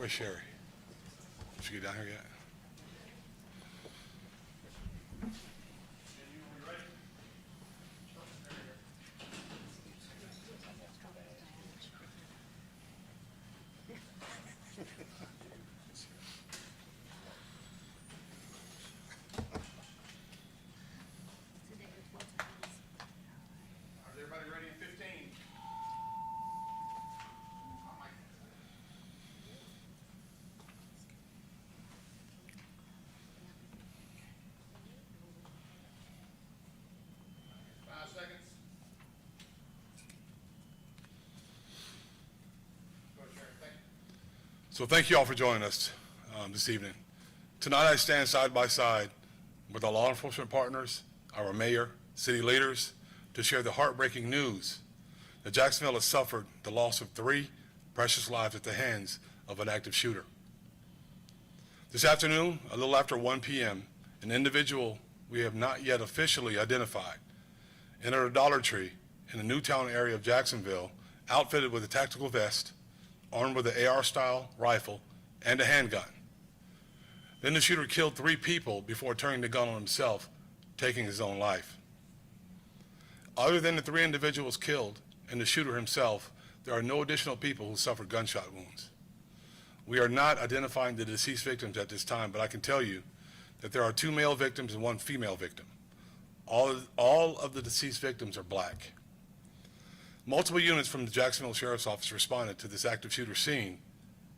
Where's Sherry? Did she get down here yet? Everybody ready in 15? So thank you all for joining us this evening. Tonight I stand side by side with our law enforcement partners, our mayor, city leaders, to share the heartbreaking news that Jacksonville has suffered the loss of 3 precious lives at the hands of an active shooter. This afternoon, a little after 1 p.m., an individual we have not yet officially identified entered a Dollar Tree in the Newtown area of Jacksonville, outfitted with a tactical vest, armed with an AR-style rifle and a handgun. Then the shooter killed 3 people before turning the gun on himself, taking his own life. Other than the 3 individuals killed and the shooter himself, there are no additional people who suffered gunshot wounds. We are not identifying the deceased victims at this time, but I can tell you that there are 2 male victims and 1 female victim. All of the deceased victims are black. Multiple units from the Jacksonville Sheriff's Office responded to this active shooter scene,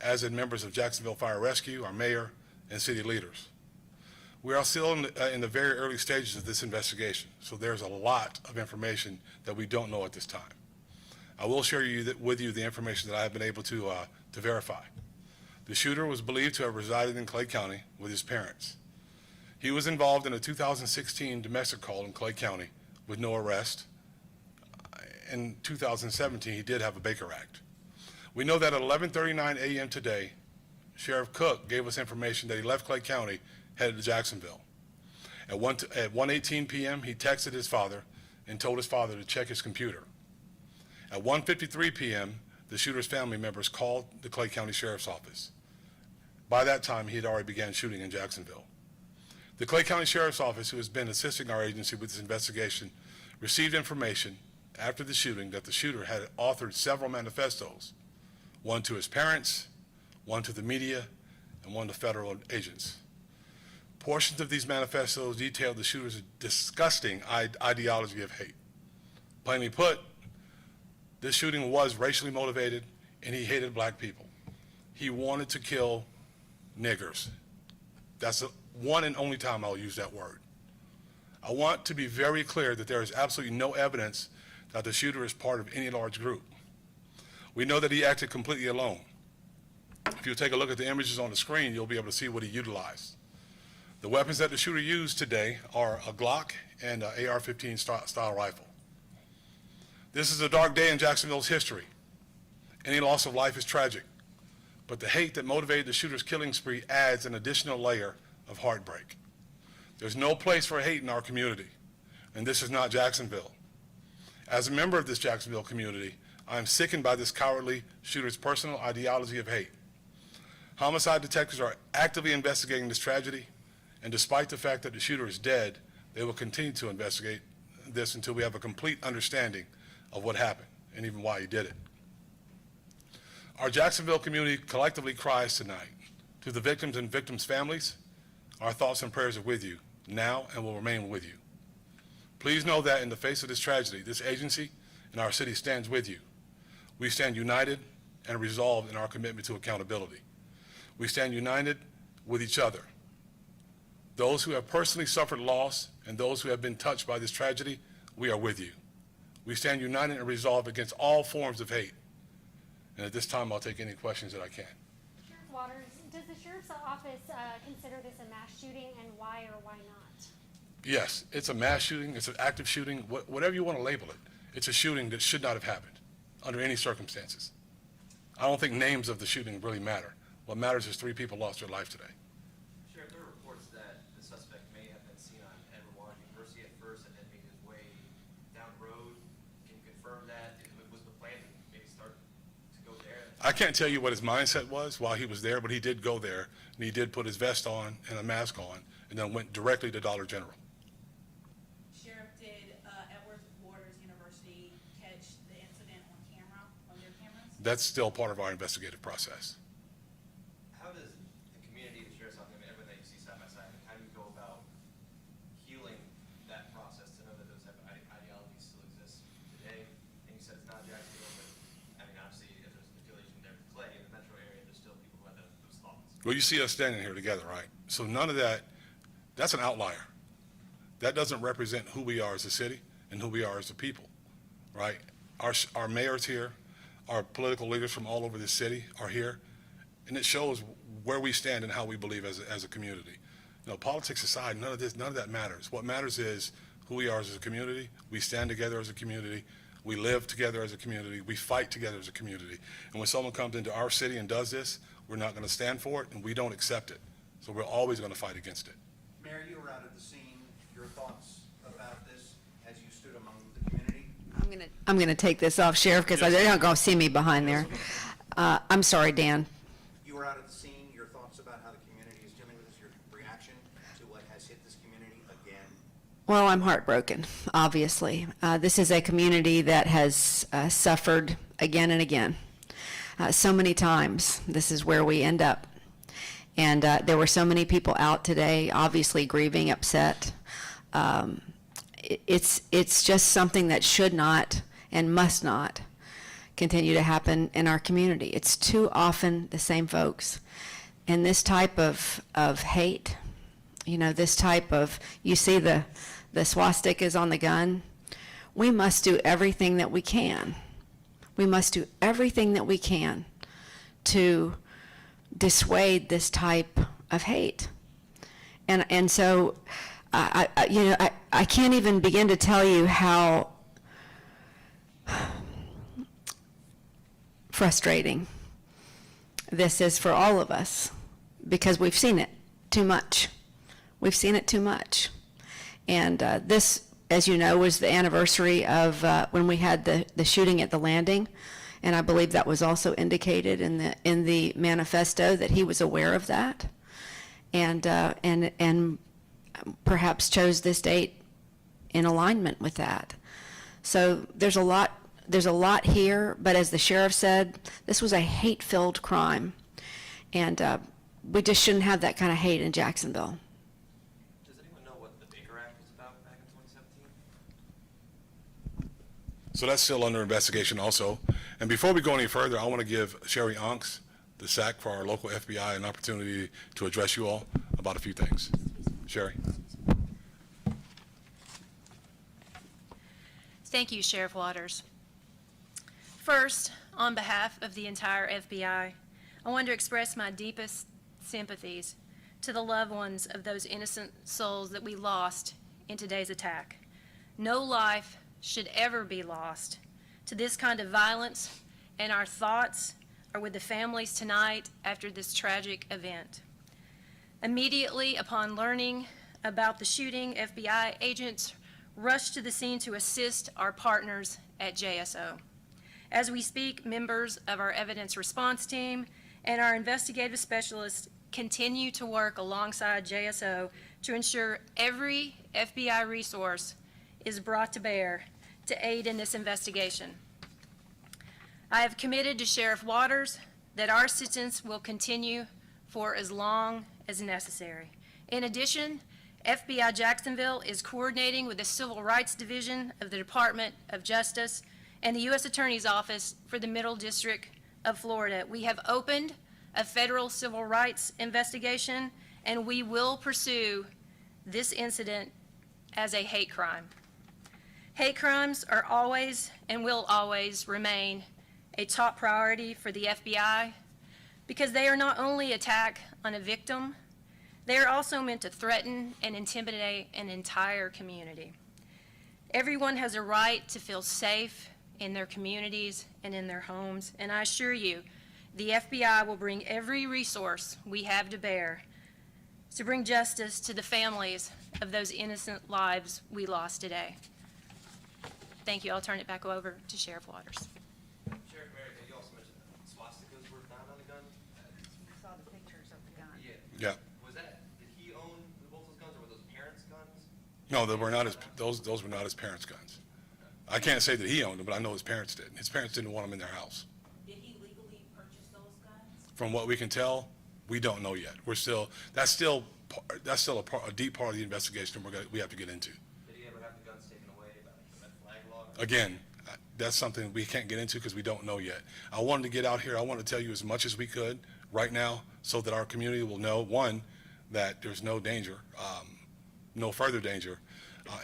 as did members of Jacksonville Fire Rescue, our mayor, and city leaders. We are still in the very early stages of this investigation, so there's a lot of information that we don't know at this time. I will share with you the information that I have been able to verify. The shooter was believed to have resided in Clay County with his parents. He was involved in a 2016 domestic call in Clay County with no arrest. In 2017, he did have a Baker Act. We know that at 11:39 a.m. today, Sheriff Cook gave us information that he left Clay County, headed to Jacksonville. At 1:18 p.m., he texted his father and told his father to check his computer. At 1:53 p.m., the shooter's family members called the Clay County Sheriff's Office. By that time, he had already began shooting in Jacksonville. The Clay County Sheriff's Office, who has been assisting our agency with this investigation, received information after the shooting that the shooter had authored several manifestos, one to his parents, one to the media, and one to federal agents. Portions of these manifestos detailed the shooter's disgusting ideology of hate. Plainly put, this shooting was racially motivated, and he hated black people. He wanted to kill niggers. That's the one and only time I'll use that word. I want to be very clear that there is absolutely no evidence that the shooter is part of any large group. We know that he acted completely alone. If you take a look at the images on the screen, you'll be able to see what he utilized. The weapons that the shooter used today are a Glock and an AR-15 style rifle. This is a dark day in Jacksonville's history. Any loss of life is tragic, but the hate that motivated the shooter's killing spree adds an additional layer of heartbreak. There's no place for hate in our community, and this is not Jacksonville. As a member of this Jacksonville community, I am sickened by this cowardly shooter's personal ideology of hate. Homicide detectives are actively investigating this tragedy, and despite the fact that the shooter is dead, they will continue to investigate this until we have a complete understanding of what happened and even why he did it. Our Jacksonville community collectively cries tonight. To the victims and victims' families, our thoughts and prayers are with you now and will remain with you. Please know that in the face of this tragedy, this agency and our city stands with you. We stand united and resolved in our commitment to accountability. We stand united with each other. Those who have personally suffered loss and those who have been touched by this tragedy, we are with you. We stand united and resolved against all forms of hate. And at this time, I'll take any questions that I can. Sheriff Waters, does the Sheriff's Office consider this a mass shooting, and why or why not? Yes, it's a mass shooting, it's an active shooting, whatever you want to label it. It's a shooting that should not have happened under any circumstances. I don't think names of the shooting really matter. What matters is 3 people lost their life today. Sheriff, there are reports that the suspect may have been seen on Edward Water University at first and then made his way down the road. Can you confirm that? Was the plan to maybe start to go there? I can't tell you what his mindset was while he was there, but he did go there, and he did put his vest on and a mask on, and then went directly to Dollar General. Sheriff, did Edward Waters University catch the incident on camera, on their cameras? That's still part of our investigative process. How does the community, the sheriff's office, everyone that you see side by side, how do you go about healing that process to know that those type of ideologies still exist today? And you said it's not Jacksonville, but I mean, obviously, if there's affiliation there with Clay in the metro area, there's still people who have those thoughts. Well, you see us standing here together, right? So none of that's an outlier. That doesn't represent who we are as a city and who we are as a people, right? Our mayor's here, our political leaders from all over the city are here, and it shows where we stand and how we believe as a community. You know, politics aside, none of that matters. What matters is who we are as a community. We stand together as a community. We live together as a community. We fight together as a community. And when someone comes into our city and does this, we're not going to stand for it, and we don't accept it. So we're always going to fight against it. Mayor, you were out at the scene. Your thoughts about this as you stood among the community? I'm gonna take this off, Sheriff, because they're not gonna see me behind there. I'm sorry, Dan. You were out at the scene. Your thoughts about how the community is dealing with this, your reaction to what has hit this community again? Well, I'm heartbroken, obviously. This is a community that has suffered again and again. So many times, this is where we end up. And there were so many people out today, obviously grieving, upset. It's just something that should not and must not continue to happen in our community. It's too often the same folks. And this type of hate, this type of, you see the swastikas on the gun, we must do everything that we can. We must do everything that we can to dissuade this type of hate. And so I can't even begin to tell you how frustrating this is for all of us, because we've seen it too much. We've seen it too much. And this, as you know, was the anniversary of when we had the shooting at the landing. And I believe that was also indicated in the manifesto that he was aware of that, and perhaps chose this date in alignment with that. So there's a lot here. But as the sheriff said, this was a hate-filled crime, and we just shouldn't have that kind of hate in Jacksonville. Does anyone know what the Baker Act was about back in 2017? So that's still under investigation also. And before we go any further, I want to give Sherry Onks, the SAC for our local FBI, an opportunity to address you all about a few things. Sherry. Thank you, Sheriff Waters. First, on behalf of the entire FBI, I want to express my deepest sympathies to the loved ones of those innocent souls that we lost in today's attack. No life should ever be lost to this kind of violence, and our thoughts are with the families tonight after this tragic event. Immediately upon learning about the shooting, FBI agents rushed to the scene to assist our partners at JSO. As we speak, members of our evidence response team and our investigative specialists continue to work alongside JSO to ensure every FBI resource is brought to bear to aid in this investigation. I have committed to Sheriff Waters that our assistance will continue for as long as necessary. In addition, FBI Jacksonville is coordinating with the Civil Rights Division of the Department of Justice and the U.S. Attorney's Office for the Middle District of Florida. We have opened a federal civil rights investigation, and we will pursue this incident as a hate crime. Hate crimes are always and will always remain a top priority for the FBI because they are not only attack on a victim, they are also meant to threaten and intimidate an entire community. Everyone has a right to feel safe in their communities and in their homes, and I assure you, the FBI will bring every resource we have to bear to bring justice to the families of those innocent lives we lost today. Thank you. I'll turn it back over to Sheriff Waters. Sheriff, Mary, you also mentioned swastikas saw the pictures of the gun. Yeah. Was that, did he own both those guns, or were those parents' guns? No, they were not his, those were not his parents' guns. I can't say that he owned them, but I know his parents did. His parents didn't want them in their house. Did he legally purchase those guns? From what we can tell, we don't know yet. That's still a deep part of the investigation we have to get into. Did he ever have the guns taken away by the red flag law? Again, that's something we can't get into because we don't know yet. I wanted to get out here, I want to tell you as much as we could right now so that our community will know, one, that there's no danger, no further danger,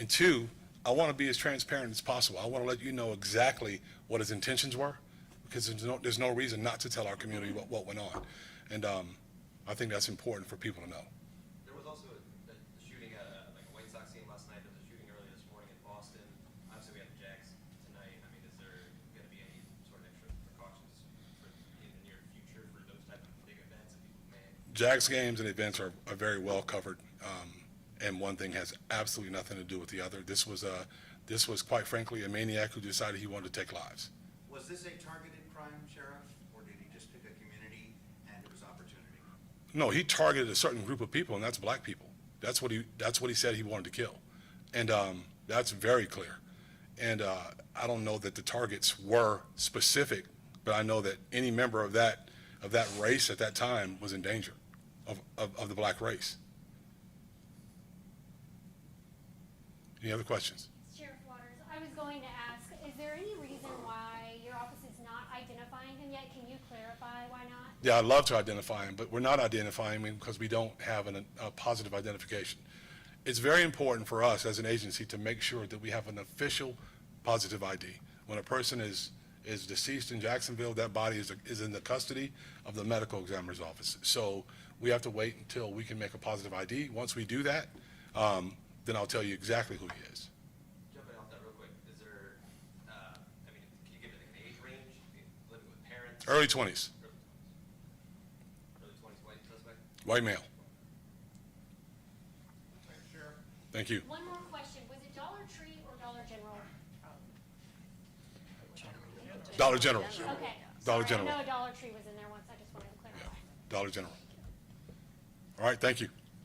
and two, I want to be as transparent as possible. I want to let you know exactly what his intentions were, because there's no reason not to tell our community what went on. And I think that's important for people to know. There was also a shooting at like a White Sox game last night. There was a shooting earlier this morning in Boston. Obviously, we have the Jags tonight. I mean, is there going to be any sort of extra precautions in the near future for those type of big events that people may? Jags games and events are very well covered, and one thing has absolutely nothing to do with the other. This was quite frankly a maniac who decided he wanted to take lives. Was this a targeted crime, Sheriff, or did he just pick a community and it was opportunity? No, he targeted a certain group of people, and that's black people. That's what he said he wanted to kill, and that's very clear. And I don't know that the targets were specific, but I know that any member of that race at that time was in danger of the black race. Any other questions? Sheriff Waters, I was going to ask, is there any reason why your office is not identifying him yet? Can you clarify why not? Yeah, I'd love to identify him, but we're not identifying him because we don't have a positive identification. It's very important for us as an agency to make sure that we have an official positive ID. When a person is deceased in Jacksonville, that body is in the custody of the medical examiner's office. So we have to wait until we can make a positive ID. Once we do that, then I'll tell you exactly who he is. Jumping off that real quick, is there, I mean, can you give it like an age range? Living with parents? Early 20s, Early 20s, white suspect? white male. Thank you. One more question, was it Dollar Tree or Dollar General? Dollar General. Okay. Dollar sorry, General. I know a Dollar Tree was in there once, I just wanted to clarify. Dollar General. All right, thank you.